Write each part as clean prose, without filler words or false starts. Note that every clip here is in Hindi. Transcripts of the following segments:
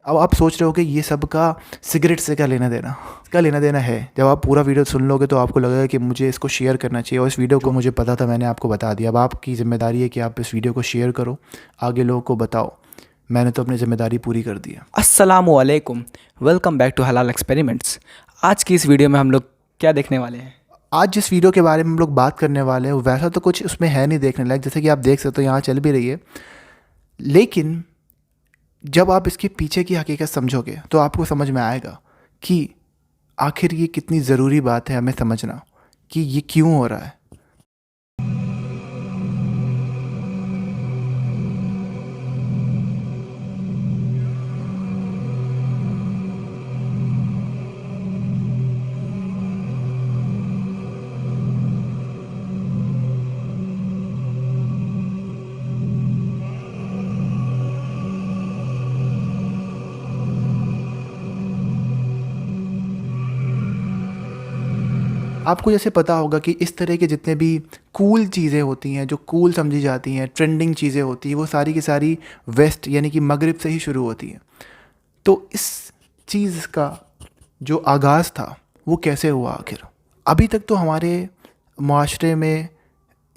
अब आप सोच रहे हो कि ये सब का सिगरेट से क्या लेना देना, इसका लेना देना है। जब आप पूरा वीडियो सुन लोगे तो आपको लगेगा कि मुझे इसको शेयर करना चाहिए, और इस वीडियो को मुझे पता था, मैंने आपको बता दिया। अब आपकी ज़िम्मेदारी है कि आप इस वीडियो को शेयर करो, आगे लोगों को बताओ। मैंने तो अपनी ज़िम्मेदारी पूरी कर दी है। अस्सलामुअलैकुम, वेलकम बैक टू हलाल एक्सपेरिमेंट्स। आज की इस वीडियो में हम लोग क्या देखने वाले हैं? आज जिस वीडियो के बारे में हम लोग बात करने वाले हैं वैसा तो कुछ उसमें है नहीं देखने लायक, जैसे कि आप देख सकते हो यहाँ चल भी रही है। लेकिन जब आप इसके पीछे की हकीकत समझोगे तो आपको समझ में आएगा कि आखिर ये कितनी ज़रूरी बात है हमें समझना कि ये क्यों हो रहा है। आपको जैसे पता होगा कि इस तरह के जितने भी कूल चीज़ें होती हैं, जो कूल समझी जाती हैं, ट्रेंडिंग चीज़ें होती हैं, वो सारी की सारी वेस्ट यानी कि मगरिब से ही शुरू होती हैं। तो इस चीज़ का जो आगाज़ था वो कैसे हुआ आखिर? अभी तक तो हमारे माशरे में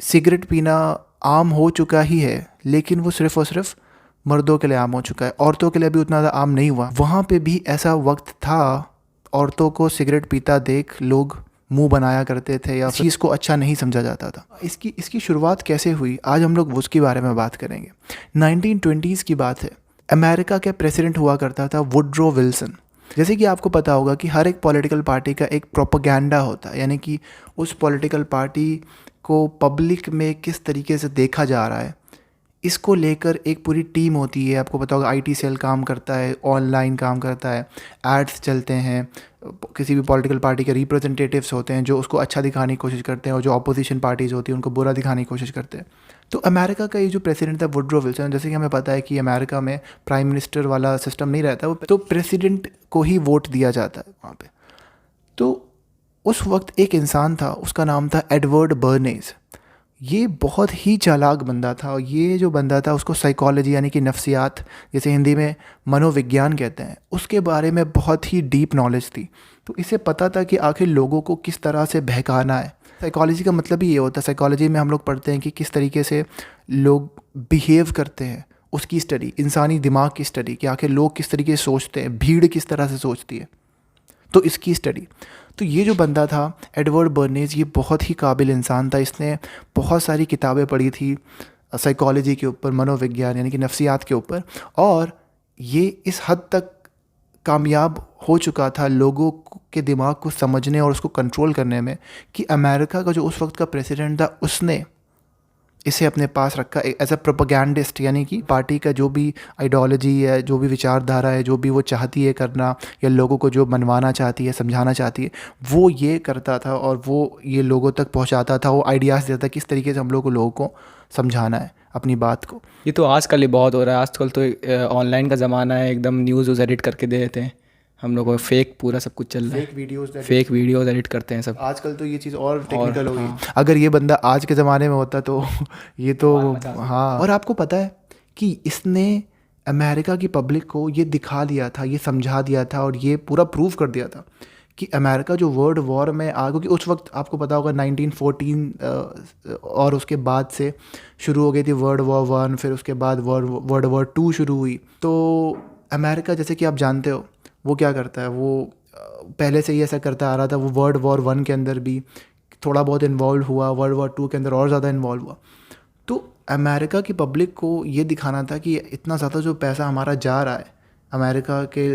सिगरेट पीना आम हो चुका ही है, लेकिन वो सिर्फ़ और सिर्फ मर्दों के लिए आम हो चुका है, औरतों के लिए अभी उतना ज़्यादा आम नहीं हुआ। वहाँ पे भी ऐसा वक्त था, औरतों को सिगरेट पीता देख लोग मुंह बनाया करते थे या चीज़ को अच्छा नहीं समझा जाता था। इसकी शुरुआत कैसे हुई, आज हम लोग उसके बारे में बात करेंगे। 1920s की बात है। अमेरिका के प्रेसिडेंट हुआ करता था वुडरो विल्सन। जैसे कि आपको पता होगा कि हर एक पॉलिटिकल पार्टी का एक प्रोपेगेंडा होता है, यानी कि उस पॉलिटिकल पार्टी को पब्लिक में किस तरीके से देखा जा रहा है, इसको लेकर एक पूरी टीम होती है। आपको पता होगा आईटी सेल काम करता है, ऑनलाइन काम करता है, एड्स चलते हैं, किसी भी पॉलिटिकल पार्टी के रिप्रेजेंटेटिव्स होते हैं जो उसको अच्छा दिखाने की कोशिश करते हैं, और जो अपोजिशन पार्टीज़ होती हैं उनको बुरा दिखाने की कोशिश करते हैं। तो अमेरिका का ये जो प्रेसिडेंट था वुडरो विल्सन, जैसे कि हमें पता है कि अमेरिका में प्राइम मिनिस्टर वाला सिस्टम नहीं रहता, तो प्रेसिडेंट को ही वोट दिया जाता है वहाँ पे। तो उस वक्त एक इंसान था, उसका नाम था एडवर्ड बर्नेज़। ये बहुत ही चालाक बंदा था, और ये जो बंदा था उसको साइकोलॉजी यानी कि नफ्सियात, जैसे हिंदी में मनोविज्ञान कहते हैं, उसके बारे में बहुत ही डीप नॉलेज थी। तो इसे पता था कि आखिर लोगों को किस तरह से बहकाना है। साइकोलॉजी का मतलब ही ये होता है, साइकोलॉजी में हम लोग पढ़ते हैं कि किस तरीके से लोग बिहेव करते हैं, उसकी स्टडी, इंसानी दिमाग की स्टडी, कि आखिर लोग किस तरीके से सोचते हैं, भीड़ किस तरह से सोचती है, तो इसकी स्टडी। तो ये जो बंदा था एडवर्ड बर्नेज़, ये बहुत ही काबिल इंसान था। इसने बहुत सारी किताबें पढ़ी थी साइकोलॉजी के ऊपर, मनोविज्ञान यानी कि नफ्सियात के ऊपर, और ये इस हद तक कामयाब हो चुका था लोगों के दिमाग को समझने और उसको कंट्रोल करने में, कि अमेरिका का जो उस वक्त का प्रेसिडेंट था उसने इसे अपने पास रखा एज अ प्रोपेगेंडिस्ट, यानी कि पार्टी का जो भी आइडियोलॉजी है, जो भी विचारधारा है, जो भी वो चाहती है करना, या लोगों को जो मनवाना चाहती है, समझाना चाहती है, वो ये करता था और वो ये लोगों तक पहुंचाता था। वो आइडियाज़ देता था किस तरीके से हम लोगों को समझाना है अपनी बात को। ये तो आजकल ही बहुत हो रहा है। आजकल तो ऑनलाइन का ज़माना है, एकदम न्यूज़ एडिट करके दे देते हैं हम लोग को। फेक पूरा सब कुछ चल रहा है, फेक वीडियोज़ एडिट करते हैं सब। आजकल तो ये चीज़ और टेक्निकल हो गई। अगर ये बंदा आज के ज़माने में होता तो ये तो हाँ। और आपको पता है कि इसने अमेरिका की पब्लिक को ये दिखा दिया था, ये समझा दिया था, और ये पूरा प्रूव कर दिया था कि अमेरिका जो वर्ल्ड वॉर में क्योंकि उस वक्त आपको पता होगा 1914 और उसके बाद से शुरू हो गई थी वर्ल्ड वॉर वन, फिर उसके बाद वर्ल्ड वॉर टू शुरू हुई। तो अमेरिका, जैसे कि आप जानते हो, वो क्या करता है, वो पहले से ही ऐसा करता आ रहा था। वो वर्ल्ड वॉर वन के अंदर भी थोड़ा बहुत इन्वॉल्व हुआ, वर्ल्ड वॉर टू के अंदर और ज़्यादा इन्वॉल्व हुआ। तो अमेरिका की पब्लिक को ये दिखाना था कि इतना ज़्यादा जो पैसा हमारा जा रहा है, अमेरिका के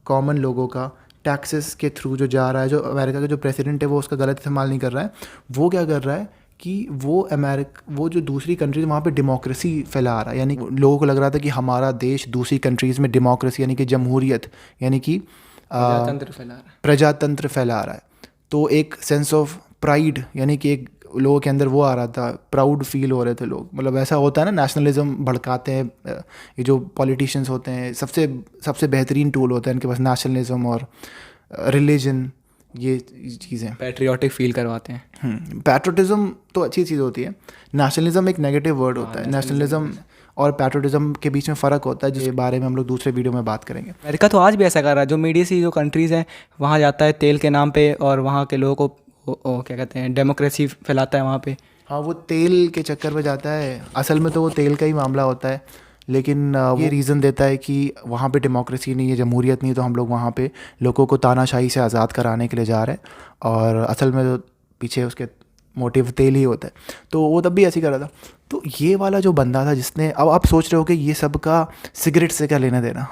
कॉमन लोगों का टैक्सेस के थ्रू जो जा रहा है, जो अमेरिका का जो प्रेसिडेंट है वो उसका गलत इस्तेमाल नहीं कर रहा है। वो क्या कर रहा है कि वो जो दूसरी कंट्रीज वहाँ पे डेमोक्रेसी फैला रहा है, यानी लोगों को लग रहा था कि हमारा देश दूसरी कंट्रीज़ में डेमोक्रेसी यानी कि जमहूरियत यानी कि प्रजातंत्र फैला रहा है। तो एक सेंस ऑफ प्राइड, यानी कि एक लोगों के अंदर वो आ रहा था, प्राउड फील हो रहे थे लोग। मतलब ऐसा होता है ना, नेशनलिज्म भड़काते हैं ये जो पॉलिटिशियंस होते हैं, सबसे बेहतरीन टूल होता है इनके पास नेशनलिज्म और रिलीजन, ये चीज़ें पैट्रियोटिक फील करवाते हैं। पैट्रियोटिज्म तो अच्छी चीज़ होती है, नेशनलिज्म एक नेगेटिव वर्ड होता है। नेशनलिज्म और पैट्रियटिज्म के बीच में फ़र्क होता है, जिसके बारे में हम लोग दूसरे वीडियो में बात करेंगे। अमेरिका तो आज भी ऐसा कर रहा है, जो मीडियसी जो कंट्रीज़ हैं वहाँ जाता है तेल के नाम पे और वहाँ के लोगों को क्या कहते हैं डेमोक्रेसी फैलाता है वहाँ पे। हाँ, वो तेल के चक्कर में जाता है, असल में तो वो तेल का ही मामला होता है, लेकिन ये रीज़न देता है कि वहाँ पे डेमोक्रेसी नहीं है, जमहूरियत नहीं है, तो हम लोग वहाँ पे लोगों को तानाशाही से आज़ाद कराने के लिए जा रहे हैं, और असल में तो पीछे उसके मोटिव तेल ही होता है। तो वो तब भी ऐसे ही कर रहा था। तो ये वाला जो बंदा था जिसने, अब आप सोच रहे हो कि ये सब का सिगरेट से क्या लेना देना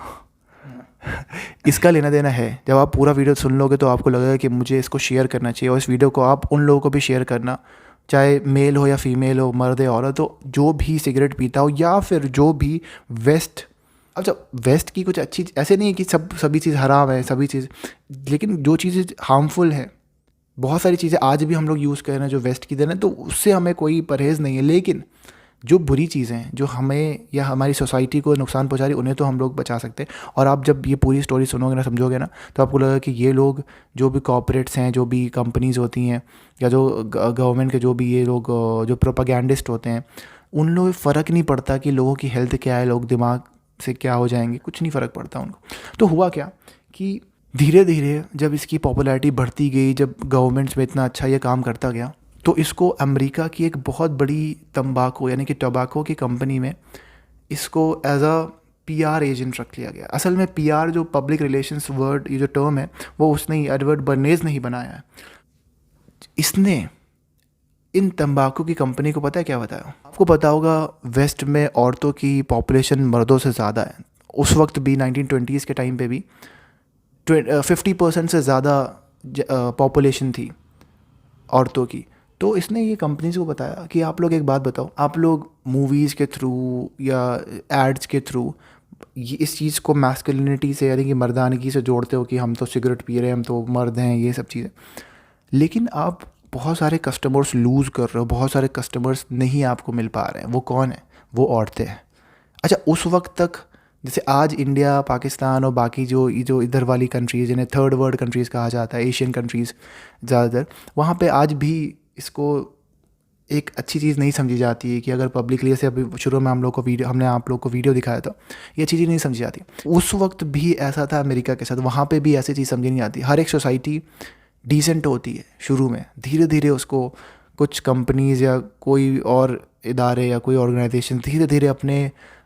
इसका लेना देना है। जब आप पूरा वीडियो सुन लोगे तो आपको लगेगा कि मुझे इसको शेयर करना चाहिए, और इस वीडियो को आप उन लोगों को भी शेयर करना, चाहे मेल हो या फीमेल हो, मर्द या औरत हो, जो भी सिगरेट पीता हो, या फिर जो भी वेस्ट। अब जब वेस्ट की कुछ अच्छी, ऐसे नहीं है कि सभी चीज़ हराम है, सभी चीज़, लेकिन जो चीज़ें हार्मफुल हैं, बहुत सारी चीज़ें आज भी हम लोग यूज़ कर रहे हैं जो वेस्ट की देना है, तो उससे हमें कोई परहेज़ नहीं है। लेकिन जो बुरी चीज़ें हैं, जो हमें या हमारी सोसाइटी को नुकसान पहुंचा रही, उन्हें तो हम लोग बचा सकते हैं। और आप जब ये पूरी स्टोरी सुनोगे ना, समझोगे ना, तो आपको लगेगा कि ये लोग, जो भी कॉर्पोरेट्स हैं, जो भी कंपनीज़ होती हैं, या जो गवर्नमेंट के जो भी ये लोग जो प्रोपागैंडिस्ट होते हैं, उन लोग फ़र्क नहीं पड़ता कि लोगों की हेल्थ क्या है, लोग दिमाग से क्या हो जाएंगे, कुछ नहीं फ़र्क पड़ता उनको। तो हुआ क्या कि धीरे धीरे जब इसकी पॉपुलैरिटी बढ़ती गई, जब गवर्नमेंट्स में इतना अच्छा ये काम करता गया, तो इसको अमेरिका की एक बहुत बड़ी तंबाकू यानी कि टोबैको की कंपनी में इसको एज अ पीआर एजेंट रख लिया गया। असल में पीआर जो पब्लिक रिलेशंस वर्ड, ये जो टर्म है, वो उसने ही, एडवर्ड बर्नेज ने ही बनाया है। इसने इन तंबाकू की कंपनी को पता है क्या बताया? आपको पता होगा वेस्ट में औरतों की पॉपुलेशन मर्दों से ज़्यादा है। उस वक्त भी 1920s के टाइम पे भी 50% से ज़्यादा पॉपुलेशन थी औरतों की। तो इसने ये कंपनीज़ को बताया कि आप लोग एक बात बताओ, आप लोग मूवीज़ के थ्रू या एड्स के थ्रू ये इस चीज़ को मैस्कुलिनिटी से यानी कि मर्दानगी से जोड़ते हो कि हम तो सिगरेट पी रहे हैं, हम तो मर्द हैं, ये सब चीज़ें, लेकिन आप बहुत सारे कस्टमर्स लूज़ कर रहे हो, बहुत सारे कस्टमर्स नहीं आपको मिल पा रहे हैं। वो कौन है? वो औरतें हैं। अच्छा, उस वक्त तक, जैसे आज इंडिया, पाकिस्तान और बाकी जो इधर वाली कंट्रीज़, जिन्हें थर्ड वर्ल्ड कंट्रीज़ कहा जाता है, एशियन कंट्रीज़ ज़्यादातर, वहाँ पे आज भी इसको एक अच्छी चीज़ नहीं समझी जाती है कि अगर पब्लिकली, जैसे अभी शुरू में हमने आप लोग को वीडियो दिखाया था, ये अच्छी चीज़ नहीं समझी जाती। उस वक्त भी ऐसा था अमेरिका के साथ, वहाँ पे भी ऐसी चीज़ समझी नहीं आती। हर एक सोसाइटी डिसेंट होती है शुरू में, धीरे धीरे उसको कुछ कंपनीज़ या कोई और इदारे या कोई ऑर्गेनाइजेशन धीरे धीरे अपने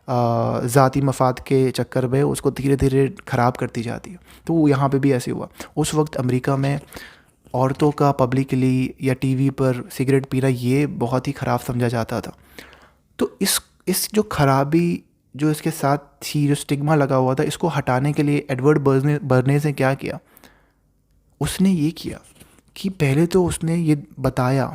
ज़ाती मफाद के चक्कर में उसको धीरे धीरे ख़राब करती जाती है। तो वो यहाँ पे भी ऐसे हुआ। उस वक्त अमेरिका में औरतों का पब्लिकली या टीवी पर सिगरेट पीना ये बहुत ही ख़राब समझा जाता था। तो इस जो खराबी जो इसके साथ थी, जो स्टिग्मा लगा हुआ था, इसको हटाने के लिए एडवर्ड बर्नेज ने क्या किया? उसने ये किया कि पहले तो उसने ये बताया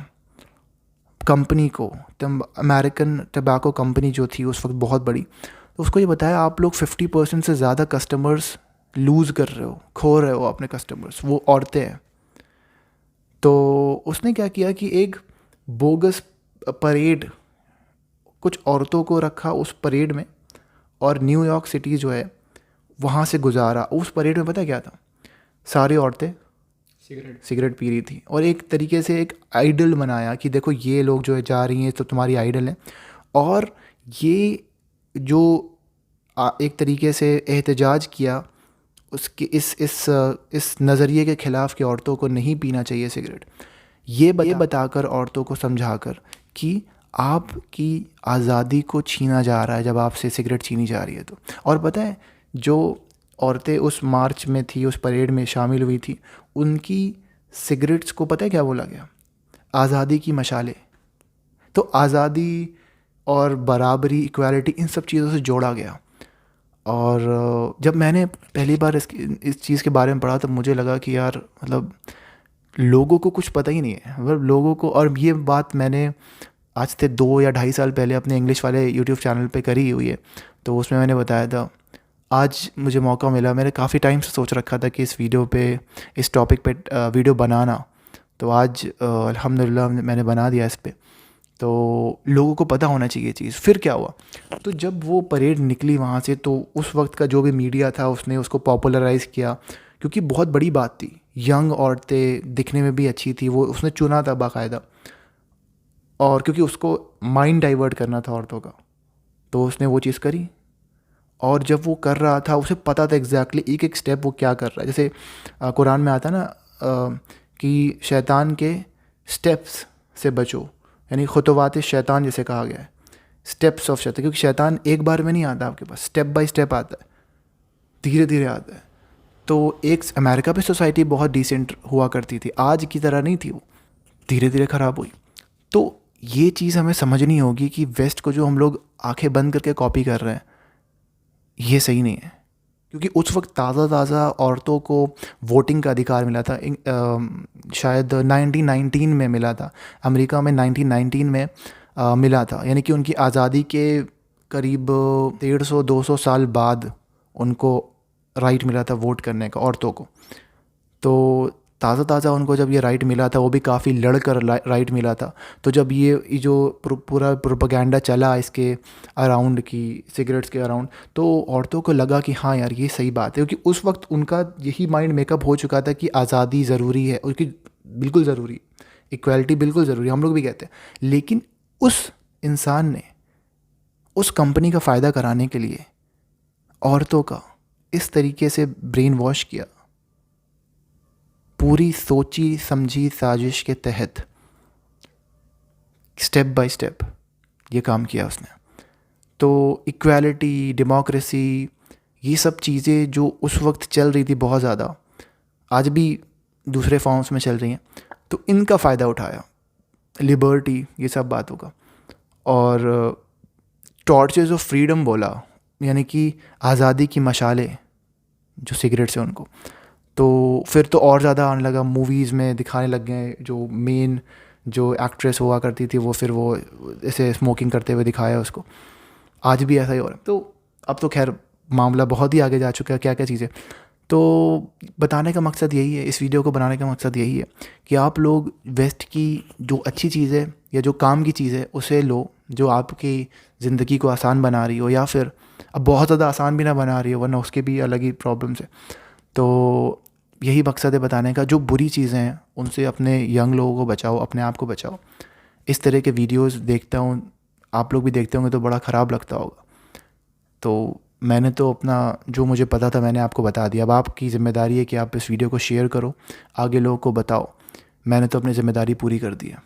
कंपनी को, अमेरिकन टबैको कंपनी जो थी उस वक्त बहुत बड़ी, तो उसको ये बताया आप लोग 50% से ज़्यादा कस्टमर्स लूज़ कर रहे हो, खो रहे हो अपने कस्टमर्स, वो औरतें हैं। तो उसने क्या किया कि एक बोगस परेड, कुछ औरतों को रखा उस परेड में, और न्यूयॉर्क सिटी जो है वहाँ से गुजारा। उस परेड में पता क्या था? सारी औरतें सिगरेट पी रही थी, और एक तरीके से एक आइडल बनाया कि देखो ये लोग जो है जा रही हैं तो तुम्हारी आइडल है। और ये जो एक तरीके से एहतजाज किया उसके इस नज़रिए के ख़िलाफ़ कि औरतों को नहीं पीना चाहिए सिगरेट, ये बताकर औरतों को समझाकर कि आपकी आज़ादी को छीना जा रहा है जब आपसे सिगरेट छीनी जा रही है तो। और पता है जो औरतें उस मार्च में थी, उस परेड में शामिल हुई थी, उनकी सिगरेट्स को पता है क्या बोला गया? आज़ादी की मशालें। तो आज़ादी और बराबरी, इक्वालिटी, इन सब चीज़ों से जोड़ा गया। और जब मैंने पहली बार इस चीज़ के बारे में पढ़ा तब मुझे लगा कि यार मतलब लोगों को कुछ पता ही नहीं है, मतलब लोगों को। और ये बात मैंने आज से 2 या 2.5 साल पहले अपने इंग्लिश वाले यूट्यूब चैनल पे करी हुई है, तो उसमें मैंने बताया था। आज मुझे मौका मिला, मैंने काफ़ी टाइम से सोच रखा था कि इस टॉपिक पे वीडियो बनाना, तो आज अल्हम्दुलिल्लाह मैंने बना दिया इस पे। तो लोगों को पता होना चाहिए चीज़। फिर क्या हुआ? तो जब वो परेड निकली वहाँ से, तो उस वक्त का जो भी मीडिया था उसने उसको पॉपुलराइज़ किया, क्योंकि बहुत बड़ी बात थी। यंग औरतें, दिखने में भी अच्छी थी, वो उसने चुना था बाकायदा, और क्योंकि उसको माइंड डाइवर्ट करना था औरतों का। तो उसने वो चीज़ करी, और जब वो कर रहा था उसे पता था एग्जैक्टली एक एक स्टेप वो क्या कर रहा है। जैसे कुरान में आता ना कि शैतान के स्टेप्स से बचो, यानी खुतवात शैतान जैसे कहा गया है, स्टेप्स ऑफ शैतान, क्योंकि शैतान एक बार में नहीं आता आपके पास, स्टेप बाय स्टेप आता है, धीरे धीरे आता है। तो एक अमेरिका पे सोसाइटी बहुत डिसेंट हुआ करती थी, आज की तरह नहीं थी, वो धीरे धीरे ख़राब हुई। तो ये चीज़ हमें समझनी होगी कि वेस्ट को जो हम लोग आंखें बंद करके कॉपी कर रहे हैं ये सही नहीं है, क्योंकि उस वक्त ताज़ा औरतों को वोटिंग का अधिकार मिला था। शायद 1919 में मिला था, अमेरिका में 1919 में मिला था, यानी कि उनकी आज़ादी के करीब 150-200 साल बाद उनको राइट मिला था वोट करने का, औरतों को। तो ताज़ा उनको जब ये राइट मिला था, वो भी काफ़ी लड़कर राइट मिला था। तो जब ये जो पूरा प्रोपेगेंडा चला इसके अराउंड की, सिगरेट्स के अराउंड, तो औरतों को लगा कि हाँ यार ये सही बात है, क्योंकि उस वक्त उनका यही माइंड मेकअप हो चुका था कि आज़ादी ज़रूरी है, उसकी बिल्कुल ज़रूरी, इक्वालिटी बिल्कुल ज़रूरी, हम लोग भी कहते हैं। लेकिन उस इंसान ने उस कंपनी का फ़ायदा कराने के लिए औरतों का इस तरीके से ब्रेन वॉश किया, पूरी सोची समझी साजिश के तहत स्टेप बाय स्टेप ये काम किया उसने। तो इक्वालिटी, डेमोक्रेसी, ये सब चीज़ें जो उस वक्त चल रही थी बहुत ज़्यादा, आज भी दूसरे फॉर्म्स में चल रही हैं, तो इनका फ़ायदा उठाया, लिबर्टी, ये सब बातों का। और टॉर्चेस ऑफ फ्रीडम बोला, यानी कि आज़ादी की मशालें जो सिगरेट से उनको, तो फिर तो और ज़्यादा आने लगा, मूवीज़ में दिखाने लग गए, जो मेन जो एक्ट्रेस हुआ करती थी वो फिर वो ऐसे स्मोकिंग करते हुए दिखाया उसको। आज भी ऐसा ही हो रहा है। तो अब तो खैर मामला बहुत ही आगे जा चुका है, क्या क्या चीज़ें। तो बताने का मकसद यही है, इस वीडियो को बनाने का मकसद यही है कि आप लोग वेस्ट की जो अच्छी चीज़ है या जो काम की चीज़ है उसे लो, जो आपकी ज़िंदगी को आसान बना रही हो, या फिर अब बहुत ज़्यादा आसान भी ना बना रही हो, वरना उसके भी अलग ही प्रॉब्लम्स है। तो यही मकसद है बताने का, जो बुरी चीज़ें हैं उनसे अपने यंग लोगों को बचाओ, अपने आप को बचाओ। इस तरह के वीडियोस देखता हूँ, आप लोग भी देखते होंगे तो बड़ा ख़राब लगता होगा। तो मैंने तो अपना जो मुझे पता था मैंने आपको बता दिया। अब आपकी ज़िम्मेदारी है कि आप इस वीडियो को शेयर करो, आगे लोगों को बताओ। मैंने तो अपनी ज़िम्मेदारी पूरी कर दी है।